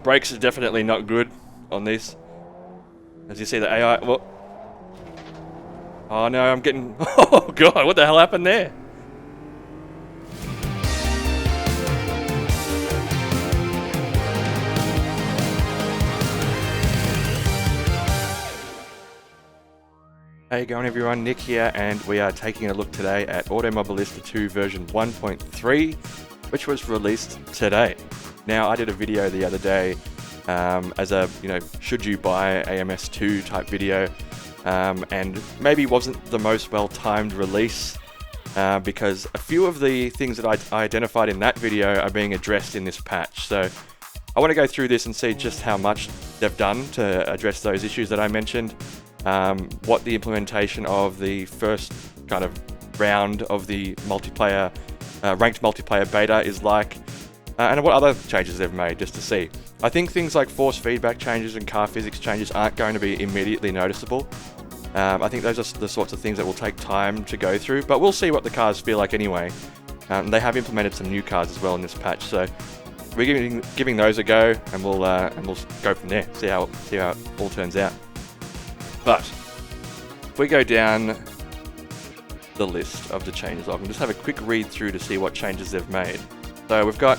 brakes are definitely not good on this. As you see the AI... Well, oh no, I'm getting... Oh god, what the hell happened there? How you going everyone, Nick here, and we are taking a look today at Automobilista 2 version 1.3, which was released today. Now, I did a video the other day as a, should you buy AMS2 type video, and maybe wasn't the most well-timed release because a few of the things that I identified in that video are being addressed in this patch. So I want to go through this and see just how much they've done to address those issues that I mentioned. What the implementation of the first kind of round of the multiplayer, ranked multiplayer beta is like, and what other changes they've made, just to see. I think things like force feedback changes and car physics changes aren't going to be immediately noticeable. I think those are the sorts of things that will take time to go through, but we'll see what the cars feel like anyway. They have implemented some new cars as well in this patch, so we're giving those a go, and we'll go from there, see how it all turns out. But if we go down the list of the changes, I can just have a quick read through to see what changes they've made. So we've got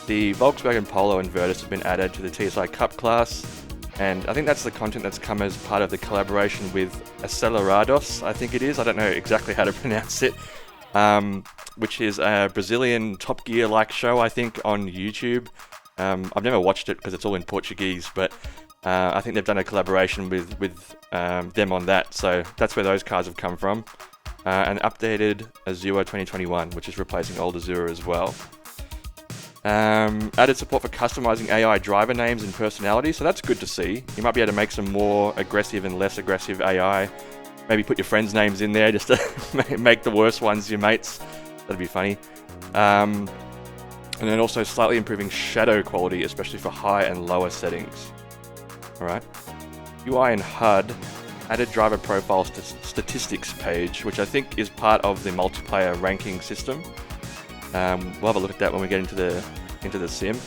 the Volkswagen Polo inverters have been added to the TSI Cup class, and I think that's the content that's come as part of the collaboration with Acelerados, I think it is. I don't know exactly how to pronounce it, which is a Brazilian Top Gear-like show, I think, on YouTube. I've never watched it because it's all in Portuguese, but I think they've done a collaboration with them on that, so that's where those cars have come from. And updated Azure 2021, which is replacing old Azure as well. Added support for customizing AI driver names and personalities, so that's good to see. You might be able to make some more aggressive and less aggressive AI. Maybe put your friends' names in there just to make the worst ones your mates. That'd be funny. And then also slightly improving shadow quality, especially for high and lower settings. Alright. UI and HUD added driver profile statistics page, which I think is part of the multiplayer ranking system. We'll have a look at that when we get into the sim.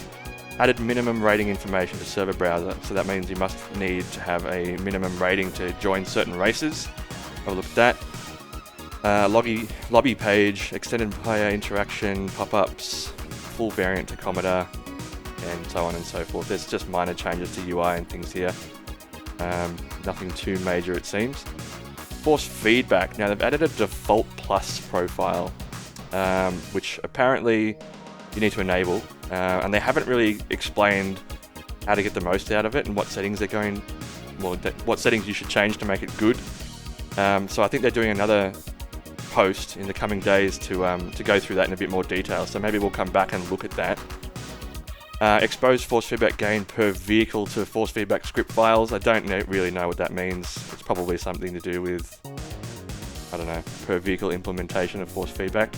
Added minimum rating information to server browser, so that means you must need to have a minimum rating to join certain races. Have a look at that. Lobby page, extended player interaction, pop-ups, full variant tachometer, and so on and so forth. There's just minor changes to UI and things here. Nothing too major, it seems. Force feedback. Now they've added a default plus profile, which apparently you need to enable, and they haven't really explained how to get the most out of it and what settings what settings you should change to make it good. So I think they're doing another post in the coming days to go through that in a bit more detail. So maybe we'll come back and look at that. Exposed force feedback gain per vehicle to force feedback script files. I don't really know what that means. It's probably something to do with, I don't know, per vehicle implementation of force feedback.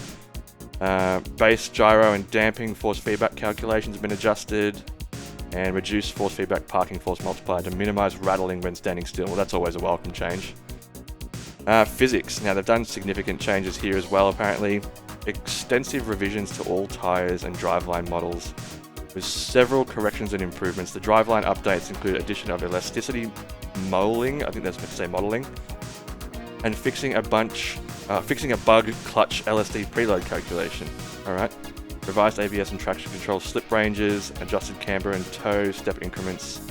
Base, gyro and damping force feedback calculations have been adjusted, and reduced force feedback parking force multiplier to minimize rattling when standing still. Well, that's always a welcome change. Physics. Now they've done significant changes here as well, apparently. Extensive revisions to all tyres and driveline models, with several corrections and improvements. The driveline updates include addition of elasticity molding, I think that's meant to say modeling, and fixing a bug clutch LSD preload calculation. Alright. Revised ABS and traction control slip ranges, adjusted camber and toe step increments.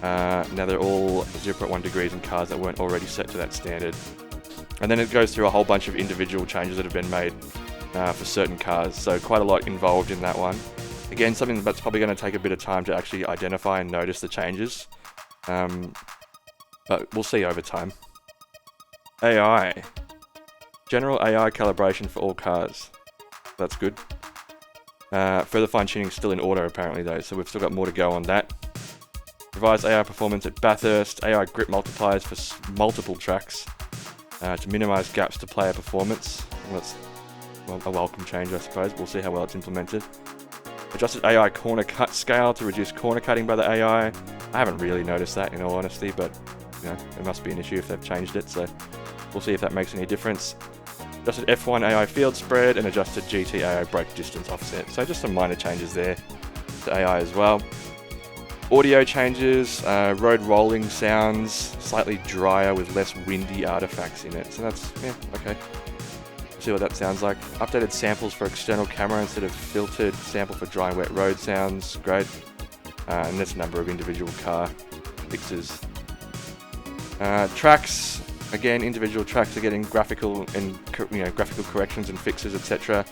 Now they're all 0.1 degrees in cars that weren't already set to that standard. And then it goes through a whole bunch of individual changes that have been made for certain cars, so quite a lot involved in that one. Again, something that's probably going to take a bit of time to actually identify and notice the changes, but we'll see over time. AI. General AI calibration for all cars. That's good. Further fine-tuning still in order apparently though, so we've still got more to go on that. Revised AI performance at Bathurst, AI grip multipliers for multiple tracks to minimise gaps to player performance. Well, that's a welcome change, I suppose. We'll see how well it's implemented. Adjusted AI corner cut scale to reduce corner cutting by the AI. I haven't really noticed that in all honesty, but it must be an issue if they've changed it, so we'll see if that makes any difference. Adjusted F1 AI field spread and adjusted GT AI brake distance offset. So just some minor changes there to AI as well. Audio changes, road rolling sounds, slightly drier with less windy artifacts in it. So that's, yeah, okay. See what that sounds like. Updated samples for external camera instead of filtered sample for dry and wet road sounds. Great. And there's a number of individual car fixes. Tracks, again, individual tracks are getting graphical and graphical corrections and fixes, etc.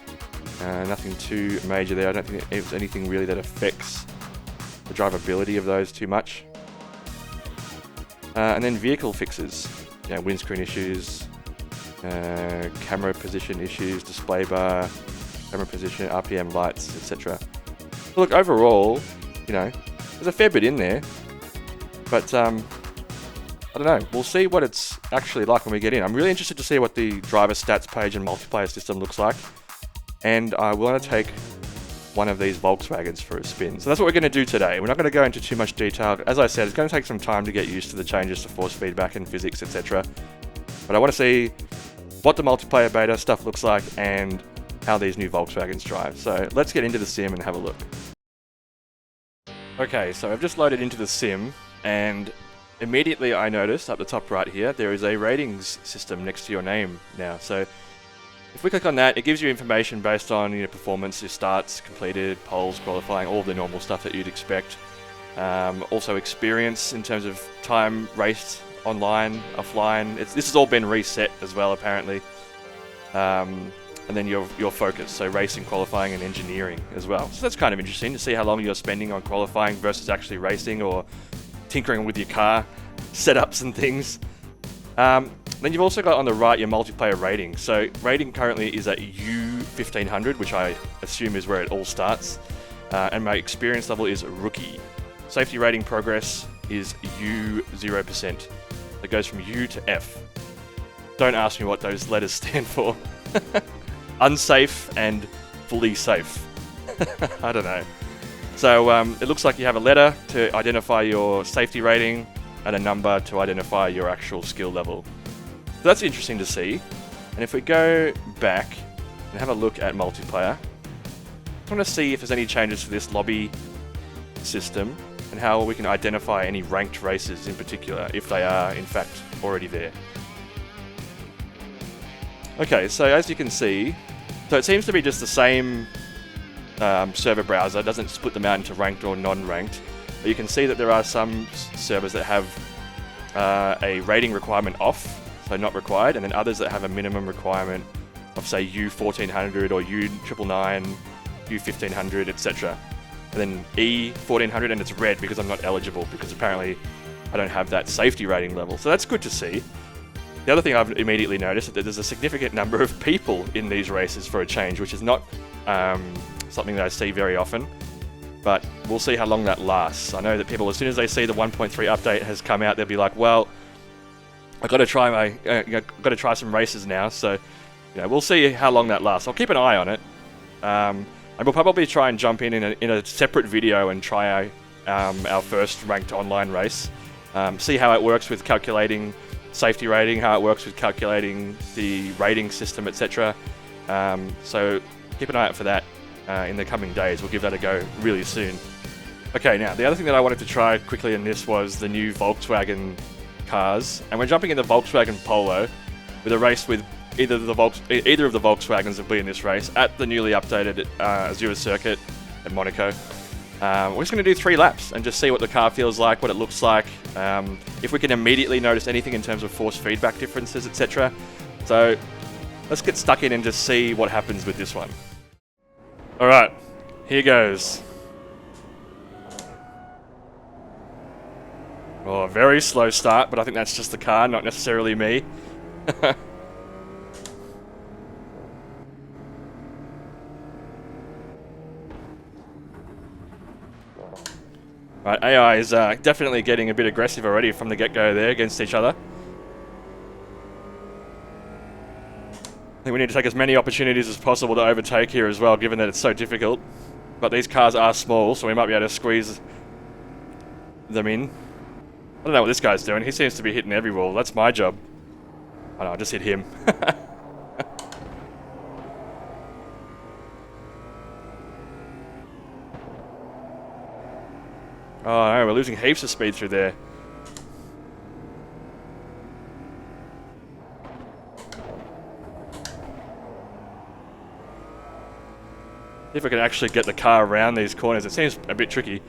Nothing too major there. I don't think there's anything really that affects the drivability of those too much. And then vehicle fixes, windscreen issues, camera position issues, display bar, camera position, RPM lights, etc. Look, overall, there's a fair bit in there, but I don't know. We'll see what it's actually like when we get in. I'm really interested to see what the driver stats page and multiplayer system looks like, and I want to take one of these Volkswagens for a spin. So that's what we're going to do today. We're not going to go into too much detail. As I said, it's going to take some time to get used to the changes to force feedback and physics, etc. But I want to see what the multiplayer beta stuff looks like and how these new Volkswagens drive. So let's get into the sim and have a look. Okay, so I've just loaded into the sim, and immediately I noticed up the top right here, there is a ratings system next to your name now. So if we click on that, it gives you information based on performance, your starts, completed, poles, qualifying, all the normal stuff that you'd expect. Also experience in terms of time raced online, offline. This has all been reset as well, apparently. And then your focus, so racing, qualifying, and engineering as well. So that's kind of interesting to see how long you're spending on qualifying versus actually racing or tinkering with your car setups and things. Then you've also got on the right your multiplayer rating. So rating currently is at U1500, which I assume is where it all starts. And my experience level is rookie. Safety rating progress is U0%. It goes from U to F. Don't ask me what those letters stand for. Unsafe and fully safe. I don't know. So it looks like you have a letter to identify your safety rating and a number to identify your actual skill level. So that's interesting to see. And if we go back and have a look at multiplayer, I want to see if there's any changes to this lobby system and how we can identify any ranked races in particular, if they are in fact already there. Okay, so as you can see, so it seems to be just the same server browser. It doesn't split them out into ranked or non-ranked. But you can see that there are some servers that have a rating requirement off, so not required, and then others that have a minimum requirement of say U1400 or U999, U1500, etc. And then E1400, and it's red because I'm not eligible because apparently I don't have that safety rating level. So that's good to see. The other thing I've immediately noticed is that there's a significant number of people in these races for a change, which is not something that I see very often. But we'll see how long that lasts. I know that people, as soon as they see the 1.3 update has come out, they'll be like, "Well, I've got to try some races now." So, we'll see how long that lasts. I'll keep an eye on it, and we'll probably try and jump in a separate video and try our first ranked online race. See how it works with calculating safety rating, how it works with calculating the rating system, etc. So keep an eye out for that. In the coming days. We'll give that a go really soon. Okay, now the other thing that I wanted to try quickly in this was the new Volkswagen cars, and we're jumping into Volkswagen Polo with a race with either of the Volkswagens that will be in this race at the newly updated Azure circuit at Monaco. We're just going to do 3 laps and just see what the car feels like, what it looks like, if we can immediately notice anything in terms of force feedback differences, etc. So let's get stuck in and just see what happens with this one. Alright, here goes. Oh, very slow start, but I think that's just the car, not necessarily me. Right, AI is definitely getting a bit aggressive already from the get-go there against each other. I think we need to take as many opportunities as possible to overtake here as well, given that it's so difficult. But these cars are small, so we might be able to squeeze them in. I don't know what this guy's doing. He seems to be hitting every wall. That's my job. Oh no, I just hit him. Oh no, we're losing heaps of speed through there. See if I can actually get the car around these corners. It seems a bit tricky.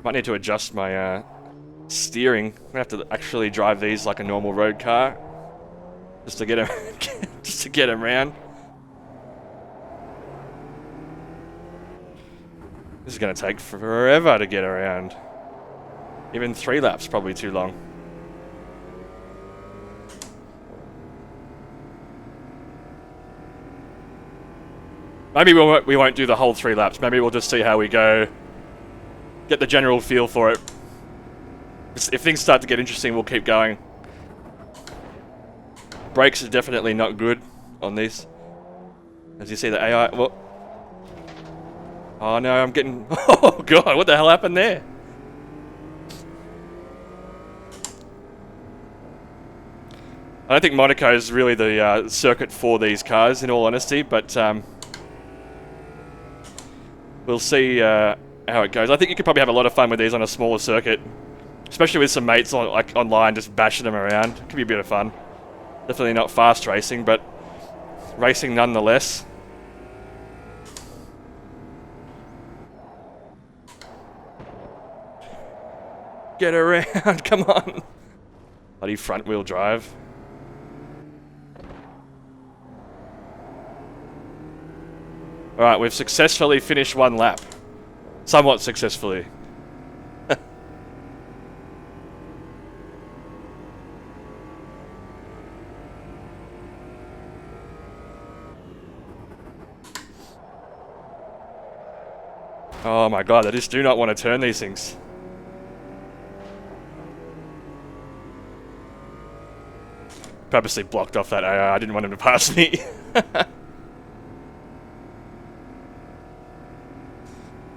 Might need to adjust my steering. I'm gonna have to actually drive these like a normal road car, just to get him, just to get him around. This is gonna take forever to get around. Even 3 laps probably too long. Maybe we won't do the whole 3 laps. Maybe we'll just see how we go. Get the general feel for it. If things start to get interesting, we'll keep going. Brakes are definitely not good on this. As you see, the AI... Well, oh no, I'm getting... Oh god, what the hell happened there? I don't think Monaco is really the circuit for these cars, in all honesty, but we'll see how it goes. I think you could probably have a lot of fun with these on a smaller circuit, especially with some mates like online, just bashing them around. It could be a bit of fun. Definitely not fast racing, but racing nonetheless. Get around, come on. Bloody front wheel drive. Alright, we've successfully finished 1 lap. Somewhat successfully. Oh my god, I just do not want to turn these things. Purposely blocked off that AI, I didn't want him to pass me.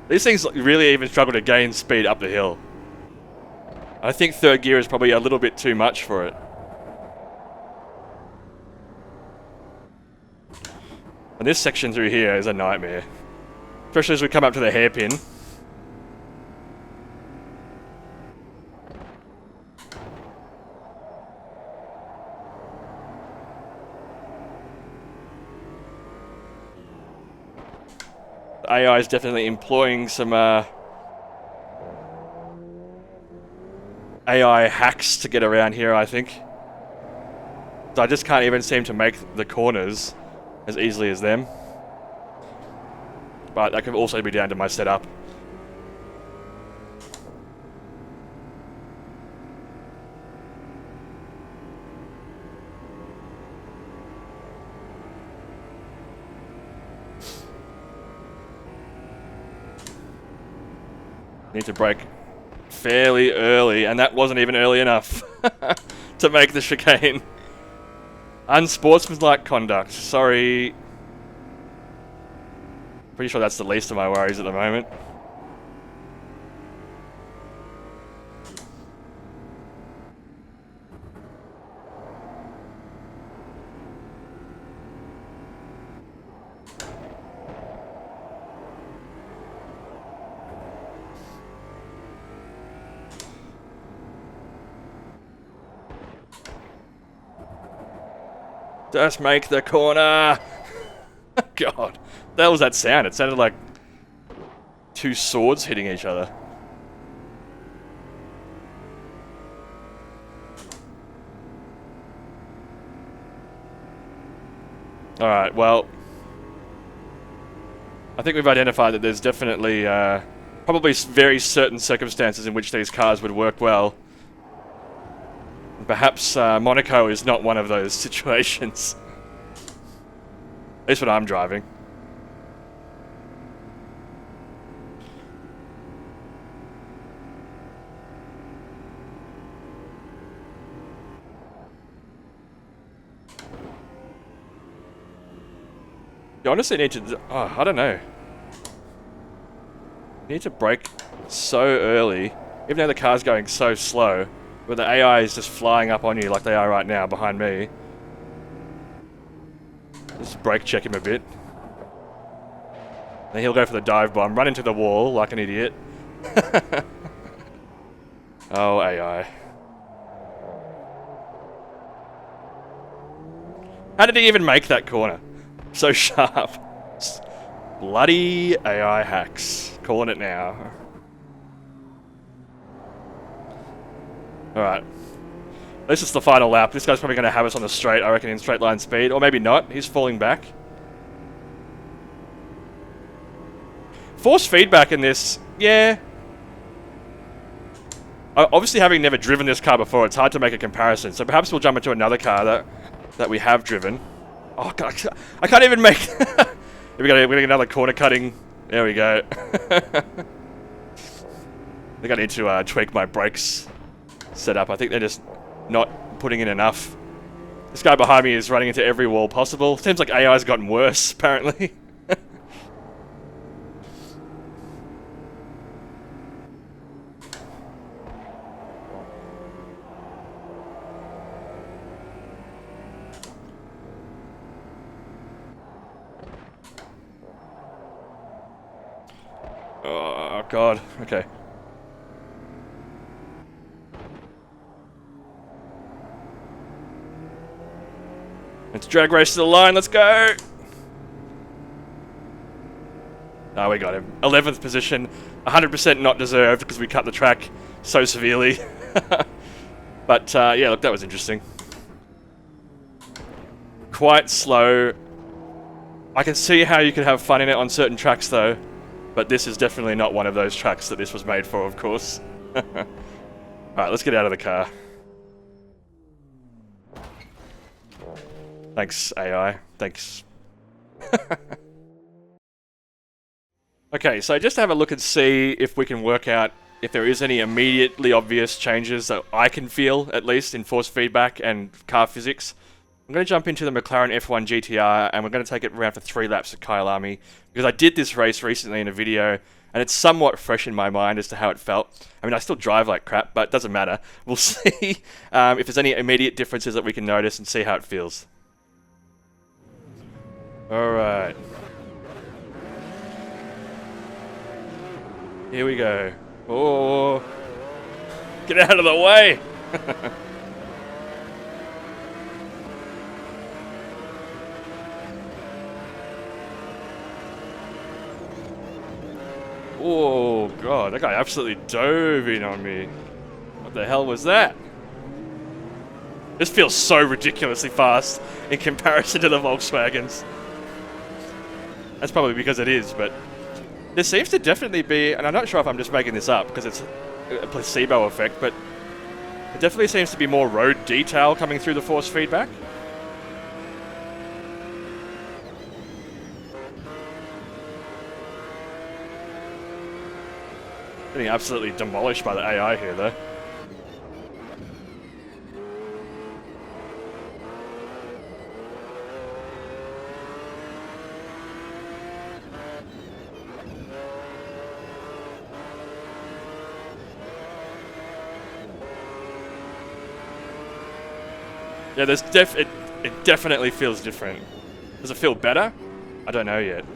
These things really even struggle to gain speed up the hill. I think 3rd gear is probably a little bit too much for it. And this section through here is a nightmare. Especially as we come up to the hairpin. The AI is definitely employing some AI hacks to get around here, I think. So I just can't even seem to make the corners as easily as them. But that could also be down to my setup. Need to brake fairly early, and that wasn't even early enough to make the chicane. Unsportsmanlike conduct. Sorry. Pretty sure that's the least of my worries at the moment. Just make the corner! God, that was that sound. It sounded like 2 swords hitting each other. Alright, well, I think we've identified that there's definitely probably very certain circumstances in which these cars would work well. Perhaps Monaco is not one of those situations. At least when I'm driving. You honestly need to... Oh, I don't know. You need to brake so early, even though the car's going so slow, but the AI is just flying up on you like they are right now behind me. Just brake check him a bit. Then he'll go for the dive bomb, run into the wall like an idiot. Oh, AI. How did he even make that corner? So sharp. Bloody AI hacks. Calling it now. Alright. This is the final lap. This guy's probably going to have us on the straight, I reckon, in straight line speed. Or maybe not. He's falling back. Force feedback in this, yeah. Obviously, having never driven this car before, it's hard to make a comparison. So perhaps we'll jump into another car that we have driven. Oh god, I can't even make. we got another corner cutting. There we go. I think I need to tweak my brakes setup. I think they're just not putting in enough. This guy behind me is running into every wall possible. Seems like AI's gotten worse, apparently. Oh god, okay. Let's drag race to the line, let's go! Oh, we got him. 11th position, 100% not deserved because we cut the track so severely. But yeah, look, that was interesting. Quite slow. I can see how you could have fun in it on certain tracks though. But this is definitely not one of those tracks that this was made for, of course. Alright, let's get out of the car. Thanks, AI. Thanks. Okay, so just to have a look and see if we can work out if there is any immediately obvious changes that I can feel, at least, in force feedback and car physics. I'm going to jump into the McLaren F1 GTR and we're going to take it around for 3 laps at Kyalami because I did this race recently in a video and it's somewhat fresh in my mind as to how it felt. I mean, I still drive like crap, but it doesn't matter. We'll see if there's any immediate differences that we can notice and see how it feels. Alright. Here we go. Oh, get out of the way! Oh god, that guy absolutely dove in on me. What the hell was that? This feels so ridiculously fast in comparison to the Volkswagens. That's probably because it is, but there seems to definitely be, and I'm not sure if I'm just making this up because it's a placebo effect, but it definitely seems to be more road detail coming through the force feedback. Getting absolutely demolished by the AI here, though. Yeah, there's it definitely feels different. Does it feel better? I don't know yet.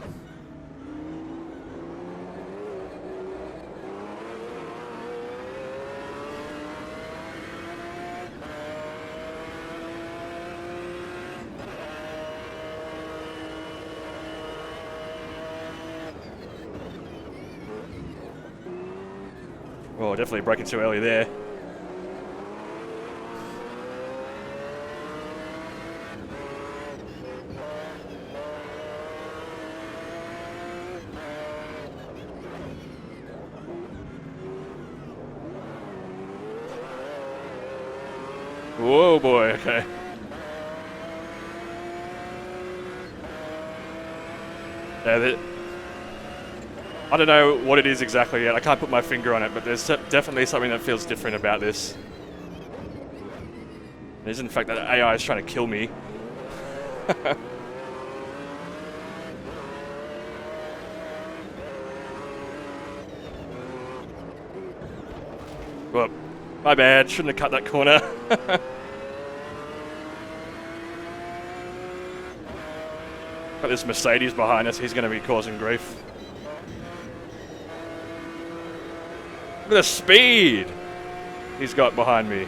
Oh, definitely braking too early there. Whoa, boy, okay. Yeah, I don't know what it is exactly yet. I can't put my finger on it, but there's definitely something that feels different about this. It is in fact that AI is trying to kill me. Well, my bad. Shouldn't have cut that corner. Got this Mercedes behind us. He's going to be causing grief. Look at the speed! he's got behind me.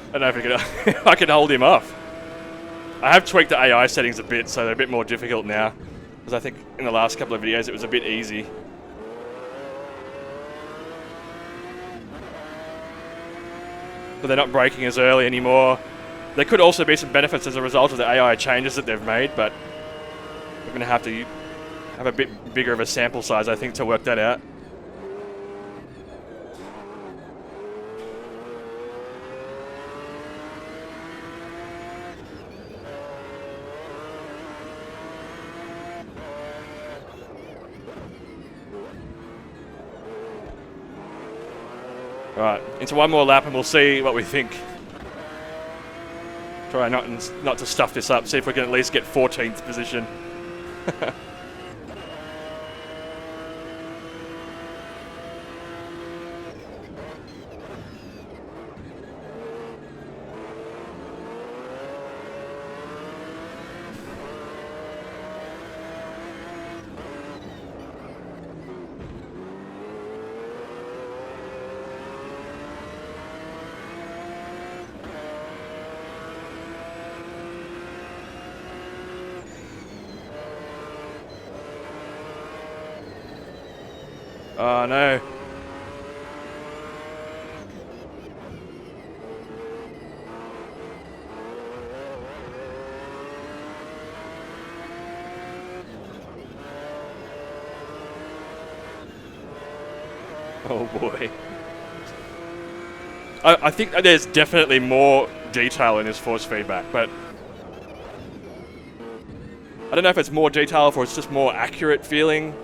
I don't know if if I can hold him off. I have tweaked the AI settings a bit, so they're a bit more difficult now. Because I think in the last couple of videos it was a bit easy. But they're not braking as early anymore. There could also be some benefits as a result of the AI changes that they've made, but we're going to have a bit bigger of a sample size, I think, to work that out. Alright, into one more lap and we'll see what we think. Try not to stuff this up, see if we can at least get 14th position. Oh no. Oh boy. I think that there's definitely more detail in this force feedback, but I don't know if it's more detail or it's just more accurate feeling.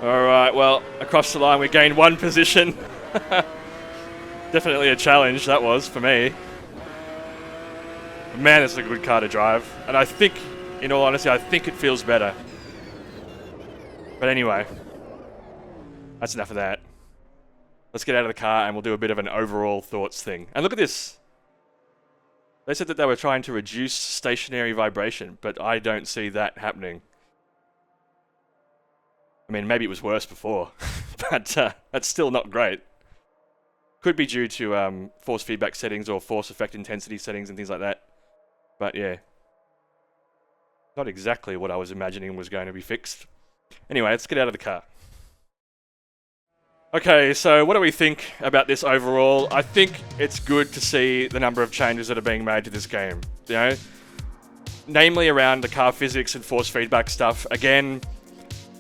Alright, well, across the line we gained one position. Definitely a challenge, that was, for me. But man, it's a good car to drive. And I think, in all honesty, I think it feels better. But anyway, that's enough of that. Let's get out of the car and we'll do a bit of an overall thoughts thing. And look at this. They said that they were trying to reduce stationary vibration, but I don't see that happening. I mean, maybe it was worse before, but that's still not great. Could be due to force feedback settings or force effect intensity settings and things like that. But yeah, not exactly what I was imagining was going to be fixed. Anyway, let's get out of the car. Okay, so what do we think about this overall? I think it's good to see the number of changes that are being made to this game. You know, namely around the car physics and force feedback stuff. Again,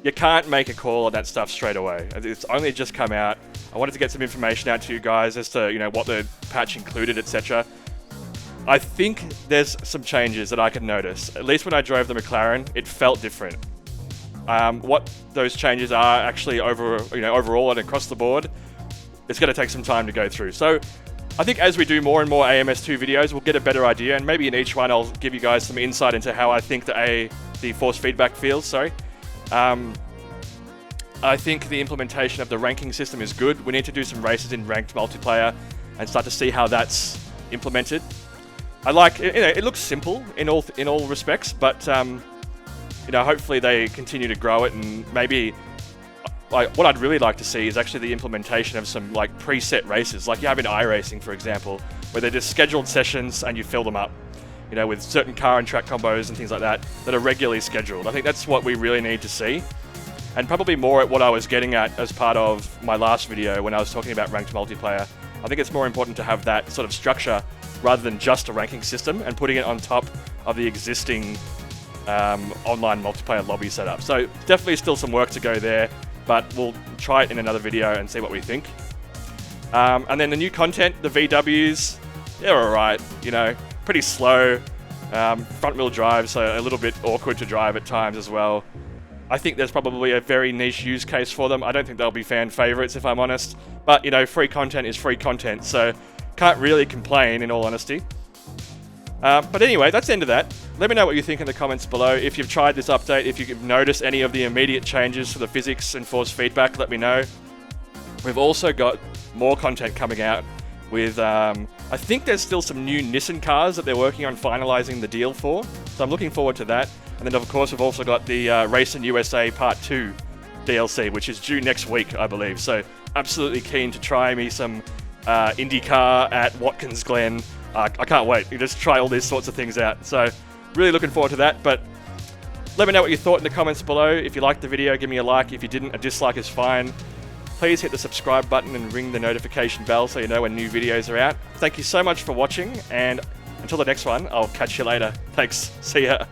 you can't make a call on that stuff straight away. It's only just come out. I wanted to get some information out to you guys as to, you know, what the patch included, etc. I think there's some changes that I can notice. At least when I drove the McLaren, it felt different. What those changes are actually overall and across the board, it's going to take some time to go through. So I think as we do more and more AMS2 videos, we'll get a better idea, and maybe in each one I'll give you guys some insight into how I think the force feedback feels. Sorry. I think the implementation of the ranking system is good. We need to do some races in ranked multiplayer and start to see how that's implemented. I like it. You know, it looks simple in all respects, but you know, hopefully they continue to grow it, and maybe like what I'd really like to see is actually the implementation of some like preset races, like you have in iRacing, for example, where they're just scheduled sessions and you fill them up. You know, with certain car and track combos and things like that are regularly scheduled. I think that's what we really need to see. And probably more at what I was getting at as part of my last video when I was talking about ranked multiplayer. I think it's more important to have that sort of structure rather than just a ranking system and putting it on top of the existing online multiplayer lobby setup. So definitely still some work to go there, but we'll try it in another video and see what we think. And then the new content, the VWs, they're alright, you know, pretty slow, front wheel drive, so a little bit awkward to drive at times as well. I think there's probably a very niche use case for them. I don't think they'll be fan favorites if I'm honest, but you know, free content is free content, so can't really complain in all honesty. But anyway, that's the end of that. Let me know what you think in the comments below. If you've tried this update, if you've noticed any of the immediate changes to the physics and force feedback, let me know. We've also got more content coming out with, I think there's still some new Nissan cars that they're working on finalizing the deal for. So I'm looking forward to that. And then of course we've also got the Racing USA Part 2 DLC, which is due next week, I believe. So absolutely keen to try me some IndyCar at Watkins Glen. I can't wait. You just try all these sorts of things out. So really looking forward to that. But let me know what you thought in the comments below. If you liked the video, give me a like. If you didn't, a dislike is fine. Please hit the subscribe button and ring the notification bell so you know when new videos are out. Thank you so much for watching, and until the next one, I'll catch you later. Thanks. See ya.